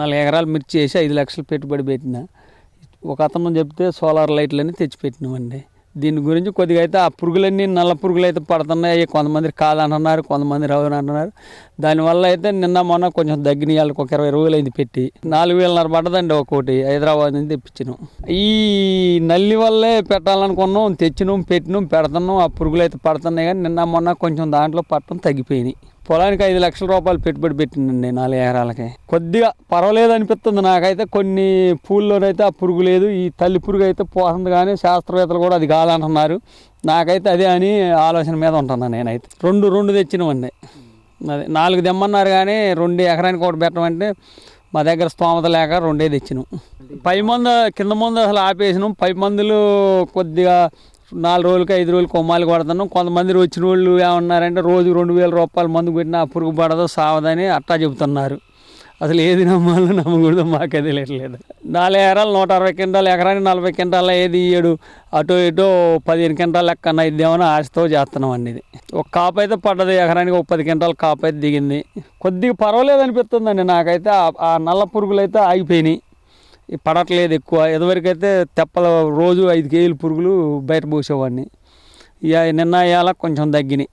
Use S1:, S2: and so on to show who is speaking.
S1: 4 ఎకరాలు మిర్చి వేసి 5 లక్షలు పెట్టుబడి పెట్టిన. ఒక అతను చెప్తే సోలార్ లైట్లని తెచ్చిపెట్టినామండి. దీని గురించి కొద్దిగా అయితే ఆ పురుగులన్నీ నల్ల పురుగులు అయితే పడుతున్నాయి. కొంతమంది కాదంటున్నారు, కొంతమంది రౌన్ అంటున్నారు. దానివల్ల అయితే నిన్న మొన్న కొంచెం తగ్గినాయి. వాళ్ళకి ఒక 20 రోజులు అయింది పెట్టి 4,500 పడ్డదండి ఒక్కోటి. హైదరాబాద్ నుంచి తెప్పించినాం. ఈ నల్లి వల్లే పెట్టాలనుకున్నాం, తెచ్చినాం, పెట్టినాం, పెడుతున్నాం. ఆ పురుగులు అయితే పడుతున్నాయి కానీ నిన్న మొన్న కొంచెం దాంట్లో పట్టడం తగ్గిపోయినాయి. పొలానికి 5 లక్షల రూపాయలు పెట్టుబడి పెట్టిందండి 4 ఎకరాలకి. కొద్దిగా పర్వాలేదు అనిపిస్తుంది నాకైతే. కొన్ని పూల్లోనైతే ఆ పురుగు లేదు. ఈ తల్లి పురుగు అయితే పోతుంది కానీ శాస్త్రవేత్తలు కూడా అది కాదంటున్నారు. నాకైతే అదే అని ఆలోచన మీద ఉంటున్నాను నేనైతే. రెండు తెచ్చినామండి. అది 4 తెమ్మన్నారు కానీ 2 ఎకరానికి ఒకటి పెట్టమంటే మా దగ్గర స్తోమత లేక 2 తెచ్చినాం. పై మందు కింద మందు అసలు ఆపేసినాం. పై మందులు కొద్దిగా 4 రోజులకి 5 రోజులకి కొమ్మాలు కొడుతున్నాం. కొంతమంది వచ్చిన వాళ్ళు ఏమన్నారంటే రోజు 2,000 రూపాయలు మందు కొట్టినా ఆ పురుగు పడదు, సావదని అట్టా చెబుతున్నారు. అసలు ఏది నమ్మాలో నమ్మకూడదు మాకే తెలియట్లేదు. 4 ఎకరాలు 160 క్వింటాలు, ఎకరానికి 40 క్వింటాల ఏది ఇయ్యడు. అటు ఇటు 15 క్వింటాల లెక్కన ఇద్దామని ఆశతో చేస్తున్నాం అండి. ఇది ఒక కాపు అయితే పడ్డది. ఎకరానికి ఒక 10 క్వింటాల కాపు అయితే దిగింది. కొద్దిగా పర్వాలేదు అనిపిస్తుందండి నాకైతే. ఆ నల్ల పురుగులు అయితే ఆగిపోయినాయి, పడట్లేదు ఎక్కువ. ఇదివరకైతే తెప్పలు రోజు 5 కేజీల పురుగులు బయట పోసేవాడిని. ఇక నిన్న ఇవాళ కొంచెం తగ్గినాయి.